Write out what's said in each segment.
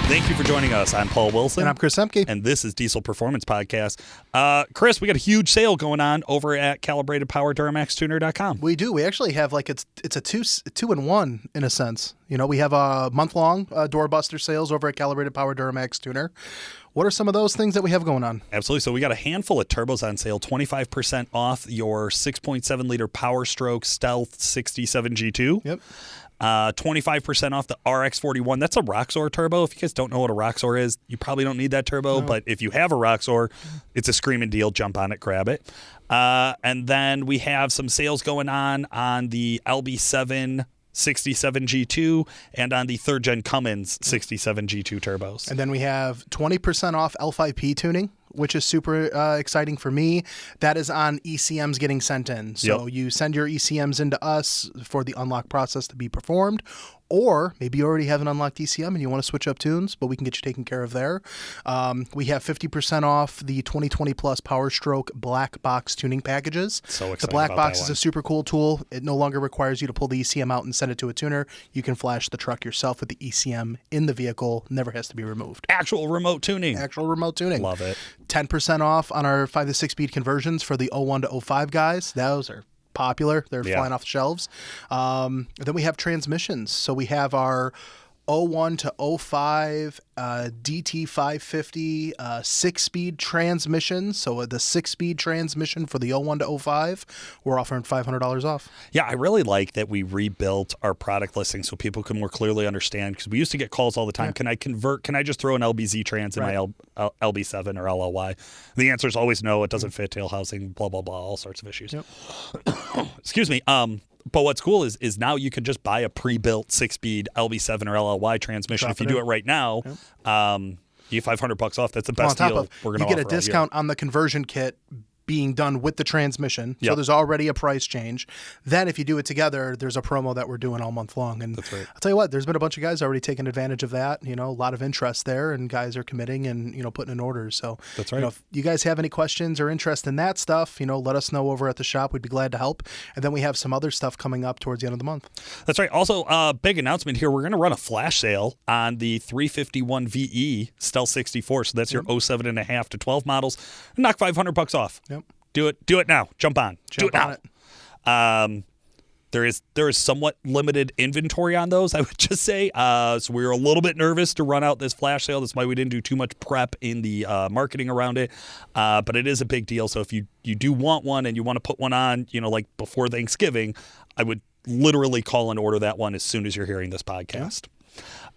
Thank you for joining us. I'm Paul Wilson. And I'm Chris Ehmke. And this is Diesel Performance Podcast. Chris, we got a huge sale going on over at calibratedpowerduramaxtuner.com. We do. We actually have it's a two-in-one in a sense. You know, we have a month-long doorbuster sales over at Calibrated Power Duramax Tuner. What are some of those things that we have going on? Absolutely. So we got a handful of turbos on sale, 25% off your 6.7-liter Power Stroke Stealth 67 G2. Yep. 25% off the RX41. That's a Roxor turbo. If you guys don't know what a Roxor is, you probably don't need that turbo. No. But if you have a Roxor, it's a screaming deal. Jump on it, grab it. And then we have some sales going on the LB7 67 G2 and on the third gen Cummins 67 G2 turbos. And then we have 20% off L5P tuning, which is super exciting for me. That is on ECMs getting sent in. So you send your ECMs into us for the unlock process to be performed. Or maybe you already have an unlocked ECM and you want to switch up tunes, but we can get you taken care of there. We have 50% off the 2020 Plus Power Stroke Black Box tuning packages. So excited. The Black about Box that is one. a super cool tool. It no longer requires you to pull the ECM out and send it to a tuner. You can flash the truck yourself with the ECM in the vehicle. Never has to be removed. Actual remote tuning. Love it. 10% off on our 5 to 6 speed conversions for the 01 to 05 guys. Those are popular. They're flying off the shelves. Then we have transmissions. So we have our 01 to 05 DT550 6-speed transmission. So the 6-speed transmission for the 01 to 05, we're offering $500 off. Yeah, I really like that we rebuilt our product listing so people can more clearly understand, because we used to get calls all the time. Can I convert? Can I just throw an LBZ trans in my LB7 or LLY? The answer is always no. It doesn't fit tail housing, blah, blah, blah, all sorts of issues. Yep. Excuse me. But what's cool is now you can just buy a pre-built 6-speed LB7 or LLY transmission. If you do it right now, you get $500 off. That's the best deal we're going to offer. You get a discount on the conversion kit being done with the transmission. So there's already a price change. Then if you do it together, there's a promo that we're doing all month long. And that's right. I'll tell you what, there's been a bunch of guys already taking advantage of that. You know, a lot of interest there, and guys are committing and, you know, putting in orders. So that's right. You know, if you guys have any questions or interest in that stuff, you know, let us know over at the shop. We'd be glad to help. And then we have some other stuff coming up towards the end of the month. That's right. Also, big announcement here. We're going to run a flash sale on the 351 VE Stealth 64. So that's your 07.5 to 12 models. Knock $500 off. Yep. Do it now. Jump on. Do it now. There is somewhat limited inventory on those, I would just say. So we were a little bit nervous to run out this flash sale. That's why we didn't do too much prep in the marketing around it. But it is a big deal. So if you do want one and you want to put one on, you know, like before Thanksgiving, I would literally call and order that one as soon as you're hearing this podcast.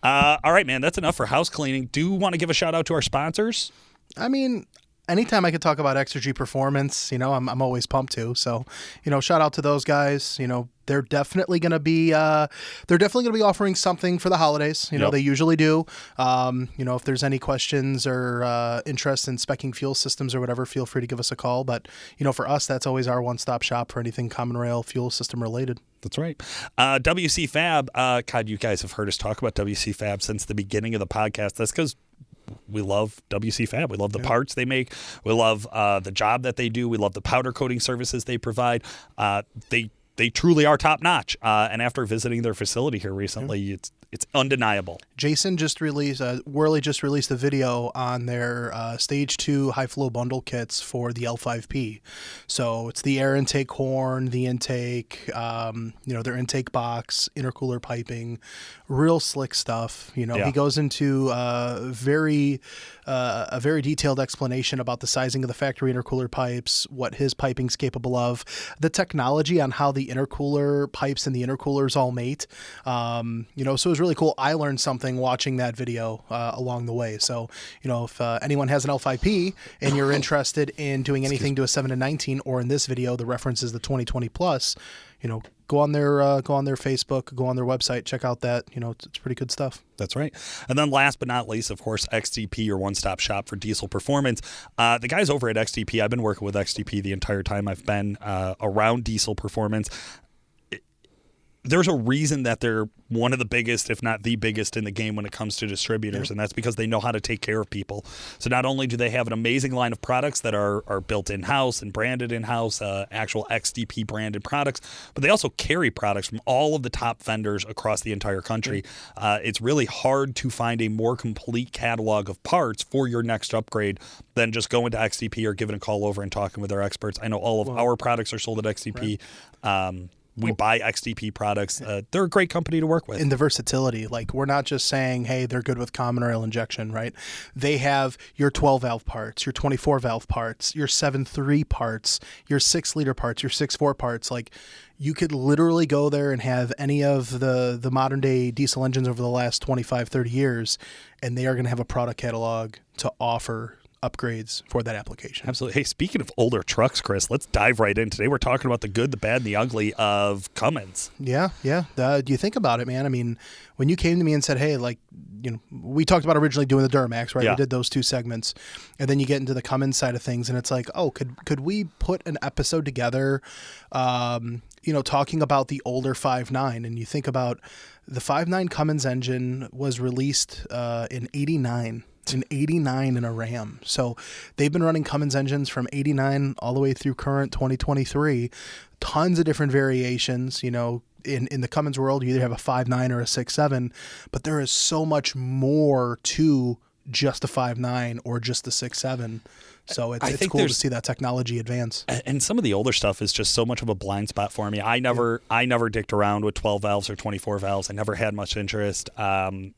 All right, man, that's enough for house cleaning. Do want to give a shout out to our sponsors? I mean, anytime I could talk about Exergy Performance, you know, I'm always pumped to. So, you know, shout out to those guys. You know, they're definitely going to be offering something for the holidays. You know, they usually do. You know, if there's any questions or interest in speccing fuel systems or whatever, feel free to give us a call. But, you know, for us, that's always our one-stop shop for anything common rail fuel system related. That's right. WC Fab. God, you guys have heard us talk about WC Fab since the beginning of the podcast. That's because we love WC Fab. We love the parts they make. We love the job that they do. We love the powder coating services they provide. They truly are top notch. And after visiting their facility here recently, it's undeniable. Jason just released, Worley just released a video on their Stage 2 high flow bundle kits for the L5P. So it's the air intake horn, the intake, you know, their intake box, intercooler piping, real slick stuff. You know, he goes into a very detailed explanation about the sizing of the factory intercooler pipes, what his piping's capable of, the technology on how the intercooler pipes and the intercoolers all mate. You know, so it was really cool. I learned something watching that video along the way. So, you know, if anyone has an L5P and you're interested in doing anything to a 7 to 19, or in this video, the reference is the 2020 Plus, you know, go on their Facebook, go on their website, check out that. You know, it's pretty good stuff. That's right. And then last but not least, of course, XDP, your one-stop shop for diesel performance. The guys over at XDP, I've been working with XDP the entire time I've been around diesel performance. there's a reason that they're one of the biggest, if not the biggest in the game when it comes to distributors, and that's because they know how to take care of people. So not only do they have an amazing line of products that are built in-house and branded in-house, actual XDP branded products, but they also carry products from all of the top vendors across the entire country. It's really hard to find a more complete catalog of parts for your next upgrade than just going to XDP or giving a call over and talking with our experts. I know all of our products are sold at XDP. Right. We buy XDP products. They're a great company to work with. In the versatility, like we're not just saying, hey, they're good with common rail injection, right? They have your 12-valve parts, your 24-valve parts, your 7.3 parts, your 6-liter parts, your 6.4 parts. Like you could literally go there and have any of the modern-day diesel engines over the last 25, 30 years, and they are going to have a product catalog to offer upgrades for that application. Absolutely. Hey, speaking of older trucks, Chris, let's dive right in. Today we're talking about the good, the bad, and the ugly of Cummins. Yeah. Do you think about it, man? I mean, when you came to me and said, hey, like, you know, we talked about originally doing the Duramax, right? Yeah. We did those two segments. And then you get into the Cummins side of things, and it's like, oh, could we put an episode together, talking about the older 5.9? And you think about the 5.9 Cummins engine was released in 89. In 89 in a Ram. So they've been running Cummins engines from 89 all the way through current 2023. Tons of different variations. In the Cummins world, you either have a 5.9 or a 6.7, but there is so much more to just a 5.9 or just the 6.7. So it's cool to see that technology advance. And some of the older stuff is just so much of a blind spot for me. I never dicked around with 12 valves or 24 valves. I never had much interest. And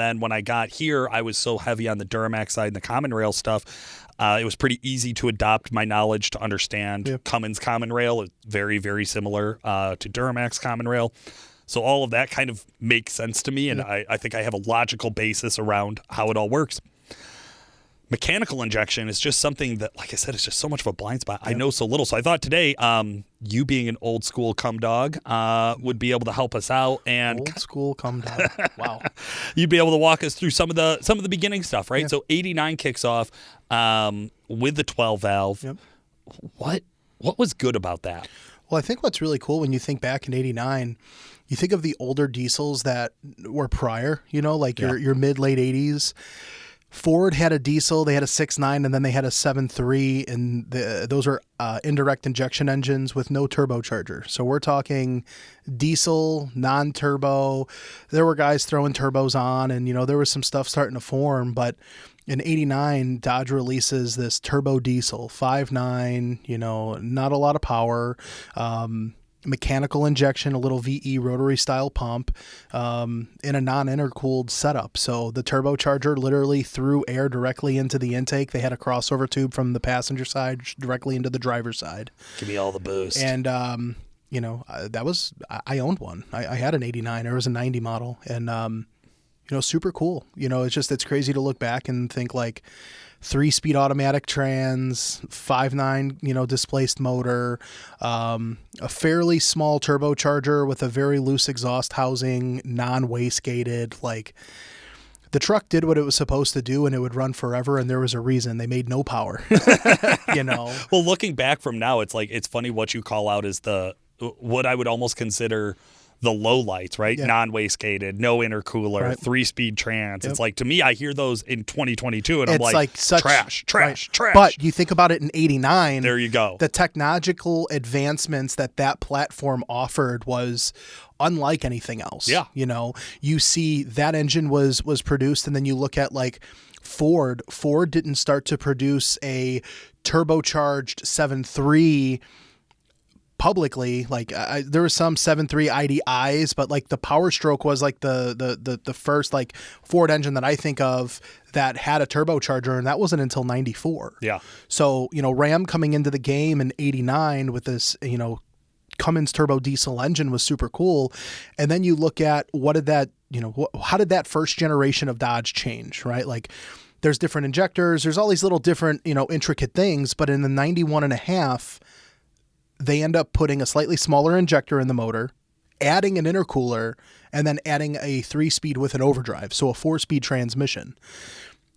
then when I got here, I was so heavy on the Duramax side and the common rail stuff. It was pretty easy to adopt my knowledge to understand Cummins common rail is very, very similar to Duramax common rail. So all of that kind of makes sense to me, and I think I have a logical basis around how it all works. Mechanical injection is just something that, like I said, is just so much of a blind spot. I know so little. So I thought today, you being an old school cum dog, would be able to help us out. And old school cum dog. Wow. You'd be able to walk us through some of the beginning stuff, right? Yeah. So 89 kicks off with the 12 valve. Yep. What was good about that? Well, I think what's really cool when you think back in 89, you think of the older diesels that were prior, your mid-late 80s. Ford had a diesel, they had a 6.9, and then they had a 7.3, and those are indirect injection engines with no turbocharger. So we're talking diesel, non-turbo. There were guys throwing turbos on, and there was some stuff starting to form. But in 89, Dodge releases this turbo diesel, 5.9, not a lot of power. Mechanical injection, a little VE rotary style pump in a non-intercooled setup. So the turbocharger literally threw air directly into the intake. They had a crossover tube from the passenger side directly into the driver's side. Give me all the boost. And, that was, I owned one. I had an 89. There was a 90 model. And, super cool. It's crazy to look back and think like 3-speed automatic trans, 5.9, displaced motor, a fairly small turbocharger with a very loose exhaust housing, non-wastegated. Like the truck did what it was supposed to do, and it would run forever. And there was a reason they made no power. Well, looking back from now, it's funny what you call out as what I would almost consider the low lights, right? Yeah. Non-wastegated, no intercooler, right. 3-speed trans. Yep. It's like, to me, I hear those in 2022, and I'm like such trash. But you think about it in 89. There you go. The technological advancements that platform offered was unlike anything else. Yeah. You see that engine was produced, and then you look at like Ford. Ford didn't start to produce a turbocharged 7.3 publicly. Like there was some 7.3 IDIs, but like the Power Stroke was like the first like Ford engine that I think of that had a turbocharger, and that wasn't until 94. Yeah. So, Ram coming into the game in 89 with this, Cummins turbo diesel engine was super cool. And then you look at how did that first generation of Dodge change, right? Like there's different injectors, there's all these little different, intricate things, but in the 91.5, they end up putting a slightly smaller injector in the motor, adding an intercooler, and then adding a 3-speed with an overdrive, so a 4-speed transmission.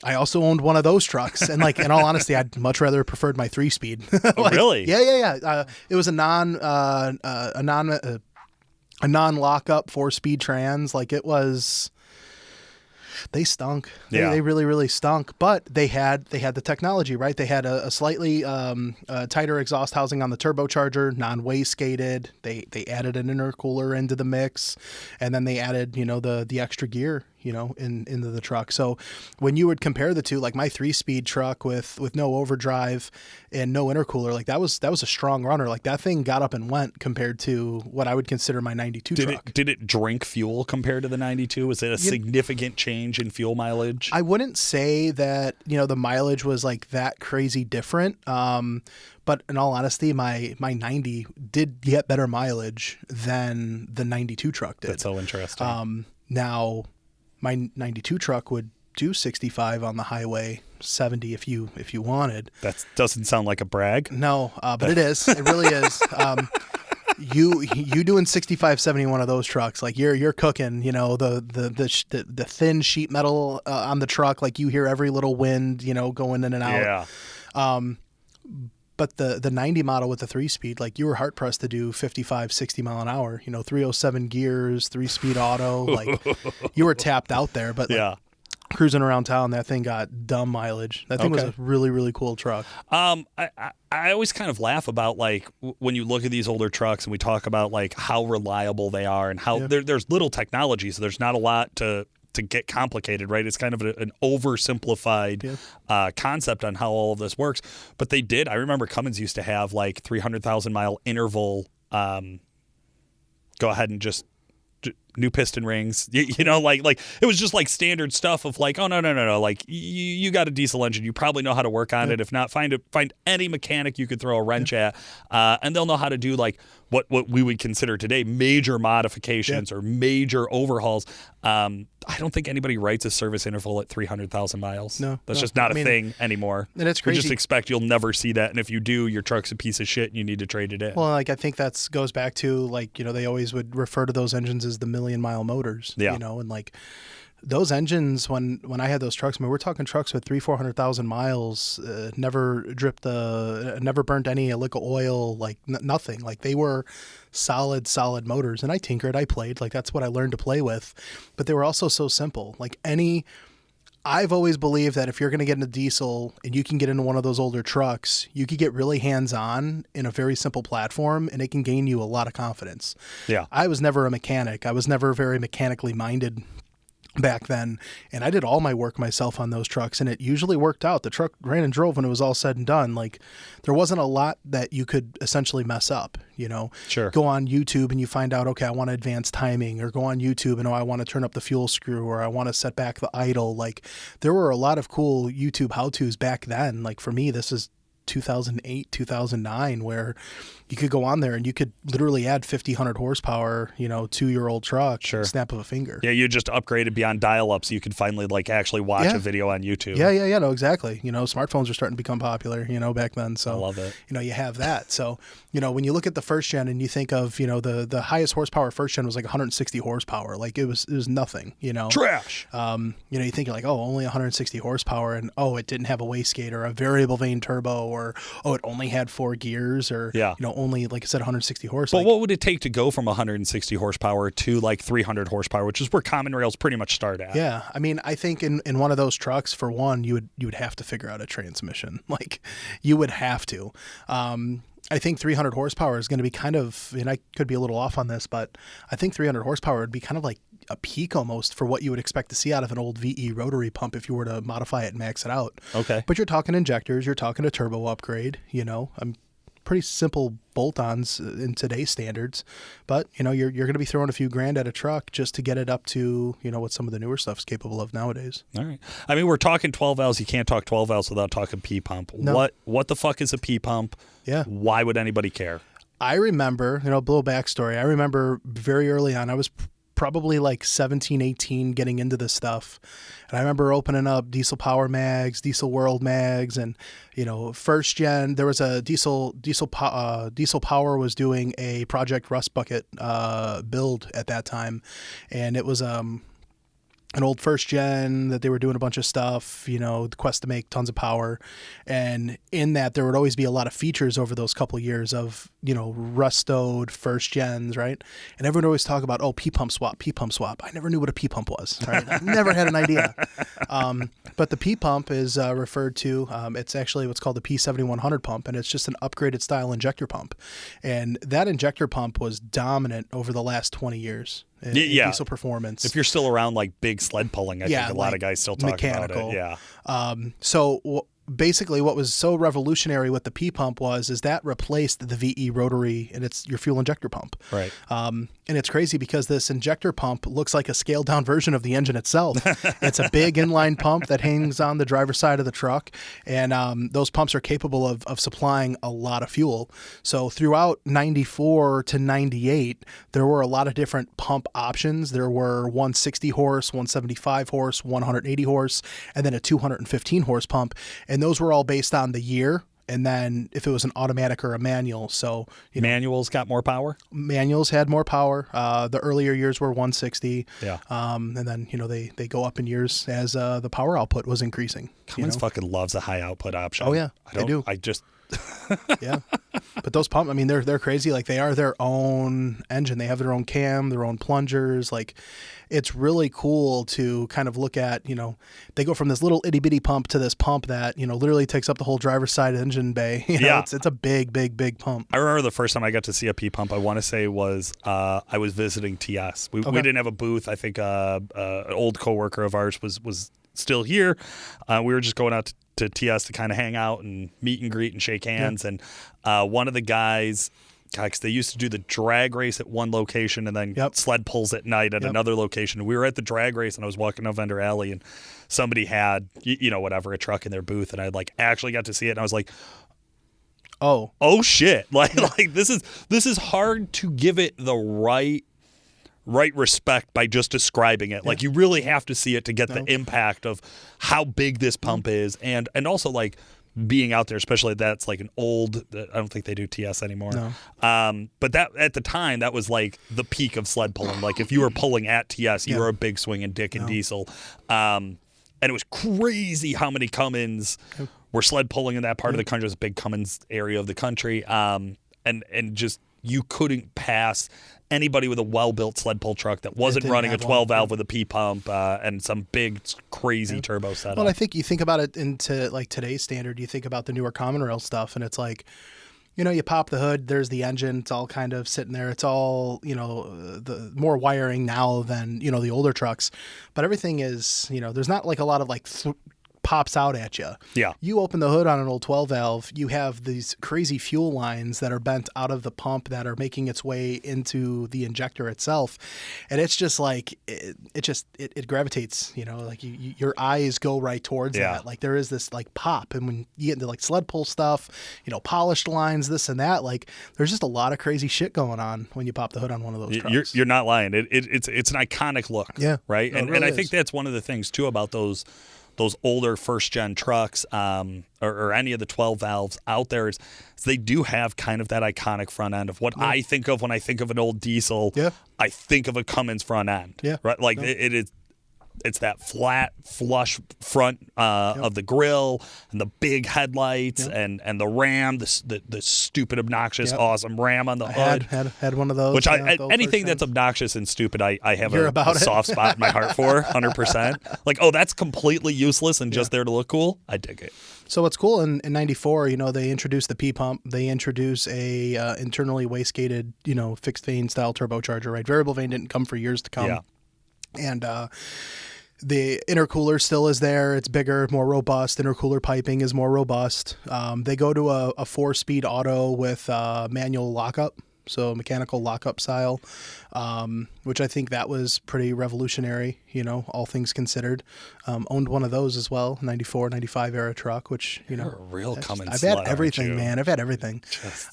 I also owned one of those trucks, and like in all honesty, I'd much rather preferred my 3-speed. Oh, really? Yeah. It was a a non-lockup 4-speed trans. Like it was, they stunk. Yeah. They really, really stunk. But they had the technology, right? They had a slightly tighter exhaust housing on the turbocharger, non-wastegated. They added an intercooler into the mix, and then they added, you know, the extra gear, you know, into the truck. So when you would compare the two, like my 3-speed truck with no overdrive and no intercooler, like that was a strong runner. Like that thing got up and went compared to what I would consider my 92 truck. Did it drink fuel compared to the 92? Was it a significant change in fuel mileage? I wouldn't say that, you know, the mileage was like that crazy different. But in all honesty, my 90 did get better mileage than the 92 truck did. That's so interesting. Now my 92 truck would do 65 on the highway, 70 if you wanted. That doesn't sound like a brag. No, but it is. It really is. You doing 65, 70 one of those trucks, like you're cooking, you know, the thin sheet metal on the truck, like you hear every little wind, you know, going in and out. Yeah. But the 90 model with the 3-speed, like you were hard pressed to do 55, 60 mile an hour, you know, 307 gears, 3-speed auto, like you were tapped out there. But like, Yeah. cruising around town, that thing got dumb mileage. That thing was a really, really cool truck. I always kind of laugh about like when you look at these older trucks and we talk about like how reliable they are and how there's little technology, so there's not a lot to get complicated, right? It's kind of an oversimplified concept on how all of this works. But they did. I remember Cummins used to have like 300,000 mile interval. Go ahead and just new piston rings, you know, like it was just like standard stuff of like, oh no, like you got a diesel engine, you probably know how to work on it. If not, find any mechanic you could throw a wrench at, and they'll know how to do like what we would consider today major modifications or major overhauls. I don't think anybody writes a service interval at 300,000 miles. No, that's just not a thing anymore. And it's crazy. We just expect you'll never see that, and if you do, your truck's a piece of shit and you need to trade it in. Well, like I think that's goes back to like, you know, they always would refer to those engines as the million-mile motors. You know, and like those engines, when I had those trucks, I mean, we're talking trucks with 300,000-400,000 miles, never never burnt any lick of oil, like nothing. Like they were solid motors. And I tinkered, I played, like that's what I learned to play with. But they were also so simple. Like I've always believed that if you're going to get into diesel and you can get into one of those older trucks, you could get really hands-on in a very simple platform, and it can gain you a lot of confidence. Yeah. I was never a mechanic. I was never very mechanically minded back then, and I did all my work myself on those trucks, and it usually worked out. The truck ran and drove when it was all said and done. Like there wasn't a lot that you could essentially mess up, you know. Sure. Go on YouTube and you find out, okay, I want to advance timing, or go on YouTube and I want to turn up the fuel screw, or I want to set back the idle. Like there were a lot of cool YouTube how-tos back then. Like for me, this is 2008, 2009, where you could go on there and you could literally add 100 horsepower, you know, to your old truck, snap of a finger. Yeah, you just upgraded beyond dial-up so you could finally like actually watch a video on YouTube. Yeah, no, exactly. You know, smartphones are starting to become popular, you know, back then. So I love it. You know, you have that. So, you know, when you look at the first gen and you think of, you know, the highest horsepower first gen was like 160 horsepower. Like it was nothing, you know. Trash. You know, you think like, oh, only 160 horsepower, and oh, it didn't have a wastegate or a variable vane turbo, or oh, it only had 4 gears, or you know, only, like I said, 160 horse. But what would it take to go from 160 horsepower to like 300 horsepower, which is where common rails pretty much start at? Yeah, I mean, I think in one of those trucks, for one, you would have to figure out a transmission. Like you would have to. I think 300 horsepower is going to be kind of, and I could be a little off on this, but I think 300 horsepower would be kind of like a peak almost for what you would expect to see out of an old VE rotary pump if you were to modify it and max it out. Okay. But you're talking injectors, you're talking a turbo upgrade, you know, pretty simple bolt-ons in today's standards, but you know, you're going to be throwing a few grand at a truck just to get it up to, you know, what some of the newer stuff's capable of nowadays. All right. I mean, we're talking 12 valves. You can't talk 12 valves without talking P pump. No. What the fuck is a P pump? Yeah. Why would anybody care? I remember, you know, a little backstory. I remember very early on, I was probably like 17, 18 getting into this stuff. And I remember opening up Diesel Power mags, Diesel World mags, and, you know, first gen, there was a Diesel Power was doing a Project Rust Bucket build at that time. And it was an old first gen that they were doing a bunch of stuff, you know, the quest to make tons of power. And in that, there would always be a lot of features over those couple of years of restoed first gens, right? And everyone always talk about, P-pump swap. I never knew what a P-pump was, right? I never had an idea. But the P-pump is referred to, it's actually what's called the P7100 pump, and it's just an upgraded style injector pump. And that injector pump was dominant over the last 20 years. In diesel performance. If you're still around like big sled pulling, I think a lot of guys still talk mechanical. about it. Yeah. Basically, what was so revolutionary with the P-pump is that replaced the VE rotary, and it's your fuel injector pump. Right. And it's crazy because this injector pump looks like a scaled down version of the engine itself. It's a big inline pump that hangs on the driver's side of the truck, and those pumps are capable of supplying a lot of fuel. So throughout 94 to 98, there were a lot of different pump options. There were 160 horse, 175 horse, 180 horse, and then a 215 horse pump. And those were all based on the year. And then if it was an automatic or a manual. So manuals got more power? Manuals had more power. The earlier years were 160. Yeah. And then, they go up in years as the power output was increasing. Cummins fucking loves a high output option. Oh, yeah. They do. Yeah. But those pumps, they're crazy. Like, they are their own engine. They have their own cam, their own plungers. Like, it's really cool to kind of look at, they go from this little itty bitty pump to this pump that, literally takes up the whole driver's side engine bay. It's a big, big, big pump. I remember the first time I got to see a P pump, I want to say was, I was visiting TS. We didn't have a booth. I think, an old coworker of ours was still here. We were just going out to TS to kind of hang out and meet and greet and shake hands. And one of the guys, because they used to do the drag race at one location and then sled pulls at night at another location. We were at the drag race and I was walking down Vendor Alley and somebody had, a truck in their booth, and I actually got to see it, and I was like, oh shit. Like this is hard to give it the right respect by just describing it. Like, you really have to see it to get the impact of how big this pump is, and also like being out there, especially that's like an old, I don't think they do TS anymore. No. But that at the time, that was like the peak of sled pulling. Like, if you were pulling at TS, you were a big swinging dick and diesel. And it was crazy how many Cummins were sled pulling in that part of the country. It was a big Cummins area of the country. And just, you couldn't pass anybody with a well-built sled pull truck that wasn't running a 12-valve with a P-pump and some big, crazy turbo setup. Well, I think you think about it into like today's standard. You think about the newer common rail stuff, and it's like, you pop the hood, there's the engine, it's all kind of sitting there. It's all, the more wiring now than, the older trucks. But everything is, there's not like a lot of like pops out at you. Yeah. You open the hood on an old 12 valve, you have these crazy fuel lines that are bent out of the pump that are making its way into the injector itself. And it's just like, it gravitates, like your eyes go right towards that. Like, there is this like pop. And when you get into like sled pull stuff, polished lines, this and that, like, there's just a lot of crazy shit going on when you pop the hood on one of those trucks. You're not lying. It's an iconic look. Yeah. Right. No, and I think that's one of the things too about those older first-gen trucks or any of the 12 valves out there is they do have kind of that iconic front end of what I think of when I think of an old diesel. Yeah. I think of a Cummins front end. Yeah. Right? Like, it's that flat, flush front of the grill and the big headlights and the ram, the stupid, obnoxious, awesome ram on the hood. Had one of those. Which anything that's obnoxious and stupid, I have a soft spot in my heart for, 100%. Like, that's completely useless and just there to look cool. I dig it. So what's cool in 94, they introduced the P-pump. They introduced a internally wastegated, fixed vane style turbocharger, right? Variable vane didn't come for years to come. Yeah. And the intercooler still is there. It's bigger, more robust. Intercooler piping is more robust. They go to a 4-speed auto with manual lockup, so mechanical lockup style, which I think that was pretty revolutionary, all things considered. Owned one of those as well, 94, 95 era truck, which, You're a real Cummins I've had everything, man. I've had everything.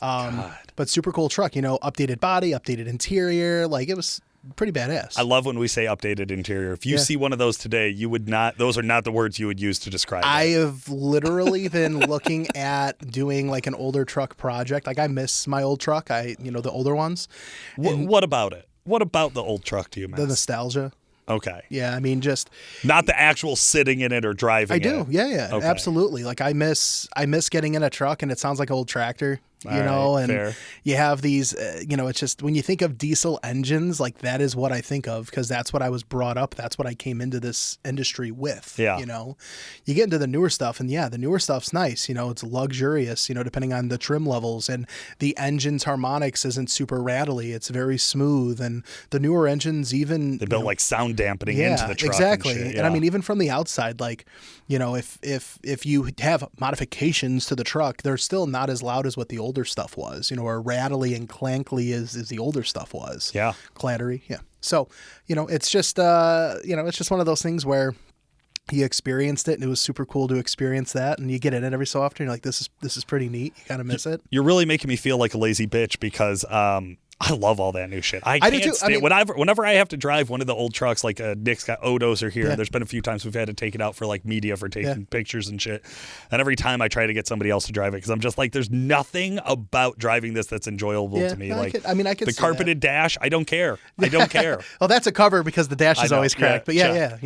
But super cool truck, updated body, updated interior. Like, it was pretty badass. I love when we say updated interior. If you see one of those today, you would not, those are not the words you would use to describe I it. have literally been looking at doing like an older truck project. Like, I miss my old truck. The older ones. What about it? What about the old truck do you miss? The nostalgia. Okay. Yeah, just not the actual sitting in it or driving it. I do. Yeah. Okay. Absolutely. Like, I miss getting in a truck and it sounds like an old tractor. and fair. you have these, it's just when you think of diesel engines, like that is what I think of because that's what I was brought up. That's what I came into this industry with. Yeah. You get into the newer stuff, and the newer stuff's nice. It's luxurious. Depending on the trim levels, and the engine's harmonics isn't super rattly. It's very smooth, and the newer engines even they built like sound dampening into the truck. Exactly. And shit, and I mean, even from the outside, like if you have modifications to the truck, they're still not as loud as what the older stuff was, or rattly and clankly as the older stuff was. Yeah. Clattery. Yeah. So, it's just, it's just one of those things where you experienced it and it was super cool to experience that. And you get in it every so often. You're like, this is pretty neat. You kind of miss it. You're really making me feel like a lazy bitch because, I love all that new shit. I do can't too. stand whenever I have to drive one of the old trucks, like Nick's got Odos are here. Yeah. There's been a few times we've had to take it out for like media for taking pictures and shit. And every time I try to get somebody else to drive it because I'm just like, there's nothing about driving this that's enjoyable to me. I could the carpeted dash. I don't care. I don't care. Well, that's a cover because the dash is always cracked. But yeah.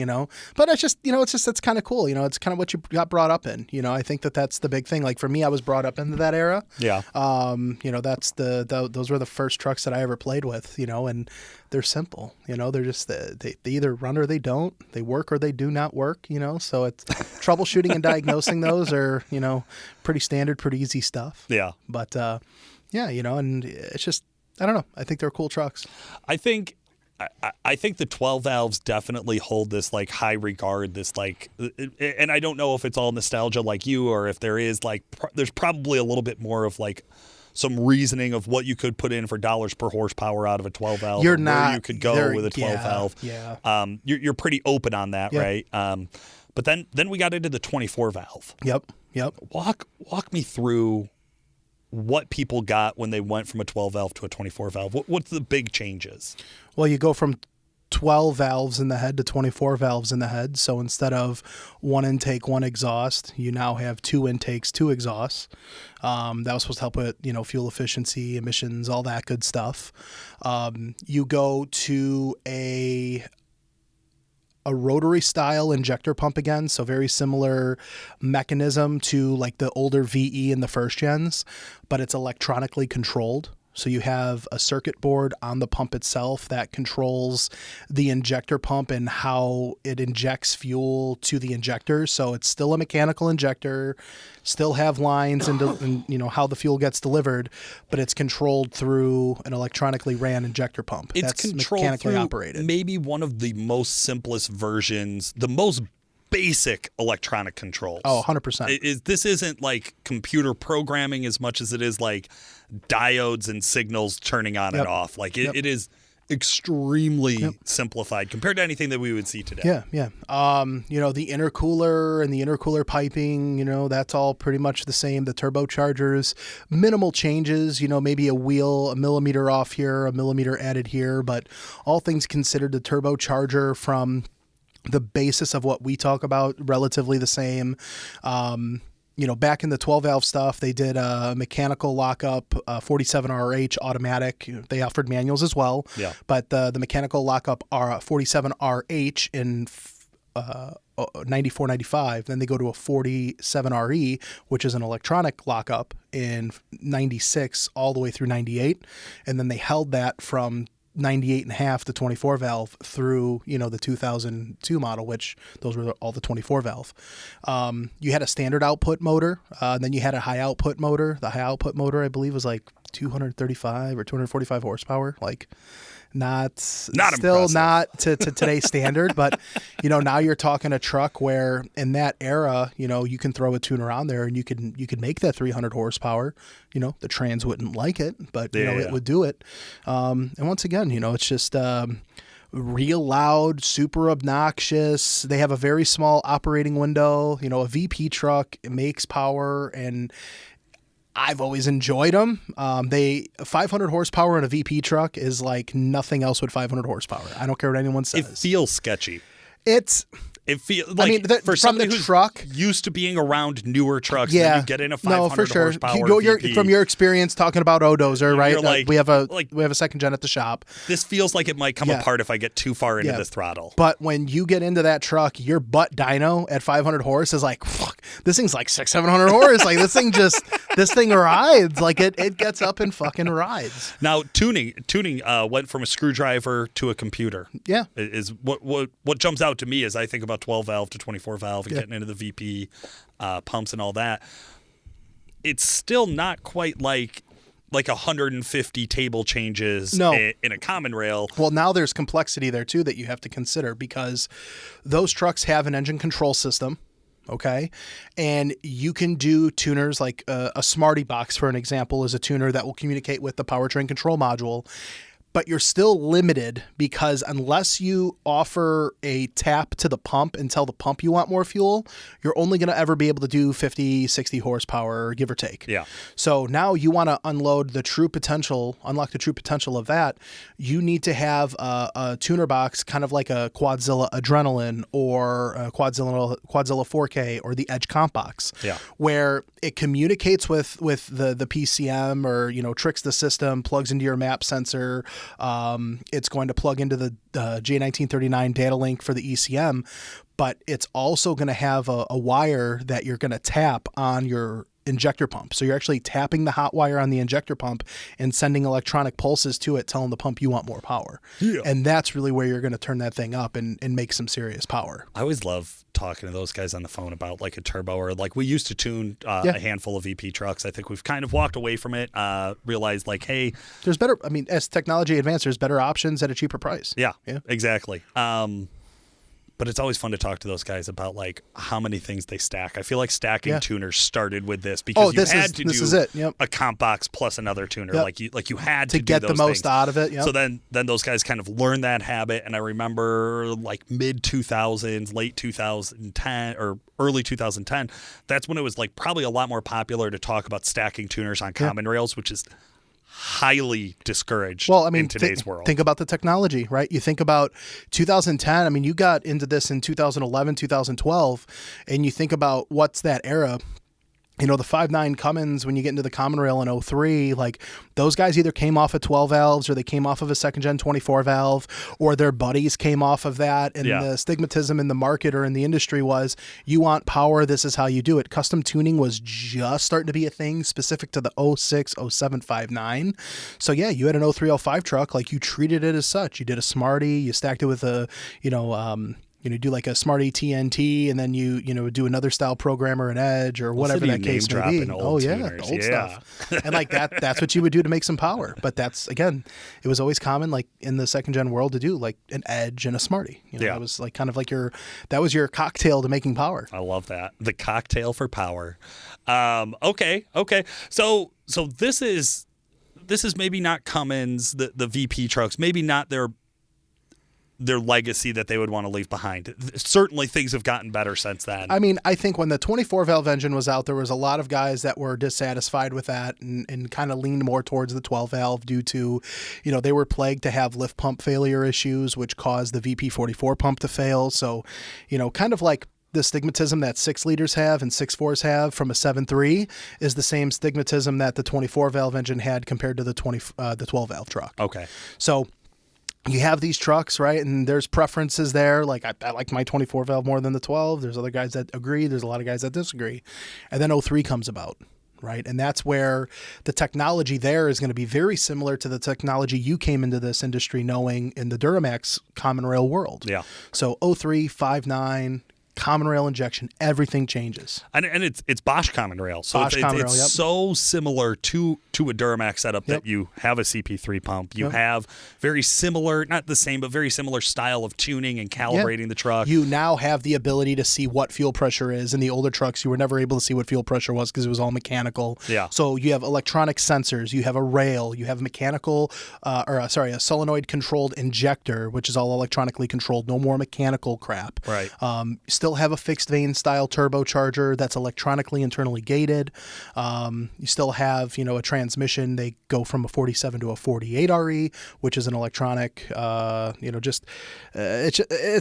But it's just, that's kind of cool. It's kind of what you got brought up in. I think that's the big thing. Like for me, I was brought up into that era. Yeah. That's those were the first trucks that I ever played with. And they're simple, they're just, they either run or they don't, they work or they do not work, so it's troubleshooting and diagnosing those are, pretty standard, pretty easy stuff. Yeah. But, and it's just, I don't know. I think they're cool trucks. I think the 12 valves definitely hold this like high regard, this like, and I don't know if it's all nostalgia like you, or if there is like, there's probably a little bit more of like, some reasoning of what you could put in for dollars per horsepower out of a 12 valve. You're not where you could go with a 12 valve. Yeah. You're pretty open on that, right? But then we got into the 24 valve. Yep. Walk me through what people got when they went from a 12 valve to a 24 valve. What's the big changes? Well, you go from 12 valves in the head to 24 valves in the head. So instead of one intake, one exhaust, you now have two intakes, two exhausts. That was supposed to help with, fuel efficiency, emissions, all that good stuff. You go to a rotary style injector pump again. So very similar mechanism to like the older VE in the first gens, but it's electronically controlled. So you have a circuit board on the pump itself that controls the injector pump and how it injects fuel to the injector. So it's still a mechanical injector, still have lines and how the fuel gets delivered, but it's controlled through an electronically ran injector pump. It's that's controlled mechanically through operated. Maybe one of the most simplest versions, the most basic electronic controls. Oh, 100%. This isn't like computer programming as much as it is like diodes and signals turning on and off. Like it is extremely simplified compared to anything that we would see today. Yeah. The intercooler and the intercooler piping, that's all pretty much the same. The turbochargers, minimal changes, maybe a wheel, a millimeter off here, a millimeter added here, but all things considered, the turbocharger from the basis of what we talk about, relatively the same. Back in the 12 valve stuff, they did a mechanical lockup, 47RH automatic. They offered manuals as well. Yeah. But the mechanical lockup are 47RH in 94, 95. Then they go to a 47RE, which is an electronic lockup in 96 all the way through 98. And then they held that from 98.5 to 24 valve through, the 2002 model, which those were all the 24 valve. You had a standard output motor, then you had a high output motor. The high output motor, I believe, was like 235 or 245 horsepower. Like not still impressive. Not to today's standard, but now you're talking a truck where in that era, you can throw a tuner on there and you could make that 300 horsepower. The trans wouldn't like it, but it would do it. And once again, it's just real loud, super obnoxious. They have a very small operating window. A VP truck, it makes power, and I've always enjoyed them. 500 horsepower in a VP truck is like nothing else with 500 horsepower. I don't care what anyone says. It feels sketchy. It feels like for somebody who's used to being around newer trucks, then you get in a 500 for sure. horsepower VP. From your experience talking about Odozer, right? Like, we have a second gen at the shop. This feels like it might come apart if I get too far into this throttle. But when you get into that truck, your butt dyno at 500 horse is like, fuck, this thing's like 600-700 horse. Like this thing just This thing rides. Like it gets up and fucking rides. Now, tuning went from a screwdriver to a computer. Yeah. Is what jumps out to me as I think about 12 valve to 24 valve and getting into the VP pumps and all that. It's still not quite like 150 table changes in a common rail. Well, now there's complexity there too that you have to consider, because those trucks have an engine control system. Okay. And you can do tuners like a Smarty Box, for an example, is a tuner that will communicate with the powertrain control module. But you're still limited, because unless you offer a tap to the pump and tell the pump you want more fuel, you're only going to ever be able to do 50, 60 horsepower, give or take. Yeah. So now you want to unlock the true potential of that. You need to have a tuner box, kind of like a Quadzilla Adrenaline or a Quadzilla 4K or the Edge Comp Box, where it communicates with the PCM, or, tricks the system, plugs into your map sensor. It's going to plug into the J1939 data link for the ECM, but it's also going to have a wire that you're going to tap on your injector pump. So you're actually tapping the hot wire on the injector pump and sending electronic pulses to it, telling the pump you want more power. Yeah. And that's really where you're going to turn that thing up and make some serious power. I always love talking to those guys on the phone about like a turbo, or like we used to tune a handful of VP trucks. I think we've kind of walked away from it, realized like, hey, there's better, as technology advances, there's better options at a cheaper price. Yeah. Exactly. But it's always fun to talk to those guys about like how many things they stack. I feel like stacking tuners started with this, because you had to do a comp box plus another tuner. Like you had to get do the those most things. out of it. Yep. So then those guys kind of learned that habit. And I remember like mid 2000s, late 2010 or early 2010, that's when it was like probably a lot more popular to talk about stacking tuners on common rails, which is highly discouraged in today's world. Think about the technology, right? You think about 2010. You got into this in 2011, 2012, and you think about what's that era. The 5.9 Cummins, when you get into the common rail in 03, like those guys either came off of 12 valves, or they came off of a second gen 24 valve, or their buddies came off of that. And the stigmatism in the market or in the industry was, you want power, this is how you do it. Custom tuning was just starting to be a thing specific to the 06, 07, 5.9. So yeah, you had an 03, 05 truck, like you treated it as such. You did a Smarty, you stacked it with a, do like a Smarty TNT, and then you do another style programmer, an Edge, or whatever that case may be. Old stuff. And like that's what you would do to make some power. But that's, again, it was always common, like in the second gen world, to do like an Edge and a Smarty. That was like kind of like that was your cocktail to making power. I love that. The cocktail for power. Okay. So this is maybe not Cummins, the VP trucks, maybe not their legacy that they would want to leave behind. Certainly things have gotten better since then. I think when the 24 valve engine was out, there was a lot of guys that were dissatisfied with that and kind of leaned more towards the 12 valve due to, they were plagued to have lift pump failure issues, which caused the VP44 pump to fail. So, kind of like the stigmatism that 6 liters have and 6.4s have from a 7.3 is the same stigmatism that the 24 valve engine had compared to the 12 valve truck. Okay. So you have these trucks, right? And there's preferences there. Like I like my 24 valve more than the 12. There's other guys that agree. There's a lot of guys that disagree. And then 03 comes about, right? And that's where the technology there is going to be very similar to the technology you came into this industry knowing in the Duramax common rail world. Yeah. So 03, 5.9, common rail injection, everything changes. And it's Bosch common rail. So it's so similar to a Duramax setup that you have a CP3 pump. You have very similar, not the same, but very similar style of tuning and calibrating the truck. You now have the ability to see what fuel pressure is. In the older trucks, you were never able to see what fuel pressure was because it was all mechanical. Yeah. So you have electronic sensors, you have a rail, you have a solenoid controlled injector, which is all electronically controlled. No more mechanical crap. Right. Still have a fixed vane style turbocharger that's electronically internally gated. You still have, a transmission. They go from a 47 to a 48 RE, which is an electronic, it's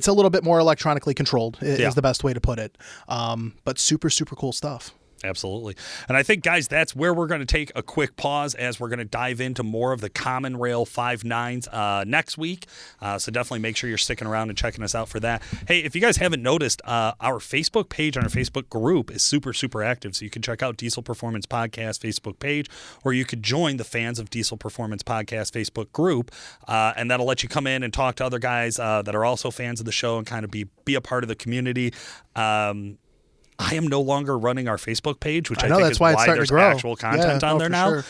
a little bit more electronically controlled is the best way to put it. But super, super cool stuff. Absolutely. And I think, guys, that's where we're going to take a quick pause as we're going to dive into more of the Common Rail 5.9s next week. So definitely make sure you're sticking around and checking us out for that. Hey, if you guys haven't noticed, our Facebook page and our Facebook group is super, super active. So you can check out Diesel Performance Podcast Facebook page, or you could join the Fans of Diesel Performance Podcast Facebook group, and that'll let you come in and talk to other guys that are also fans of the show and kind of be a part of the community. I am no longer running our Facebook page, which I think is why there's actual content on there now. Sure.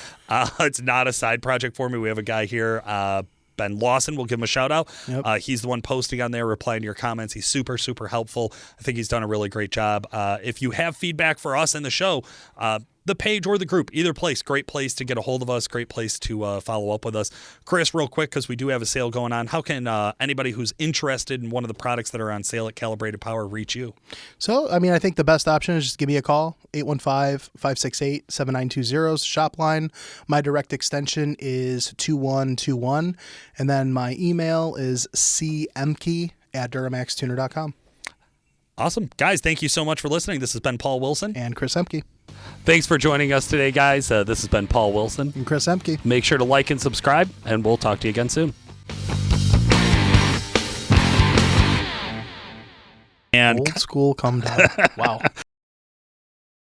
It's not a side project for me. We have a guy here, Ben Lawson. We'll give him a shout out. Yep. He's the one posting on there, replying to your comments. He's super, super helpful. I think he's done a really great job. If you have feedback for us in the show, the page or the group, either place, great place to get a hold of us, great place to follow up with us. Chris, real quick, because we do have a sale going on, how can anybody who's interested in one of the products that are on sale at Calibrated Power reach you? So, I think the best option is just give me a call, 815-568-7920, shop line. My direct extension is 2121, and then my email is cehmke@duramaxtuner.com. Awesome. Guys, thank you so much for listening. This has been Paul Wilson. And Chris Ehmke. Thanks for joining us today, guys. This has been Paul Wilson. And Chris Ehmke. Make sure to like and subscribe, and we'll talk to you again soon. And old school come down. Wow.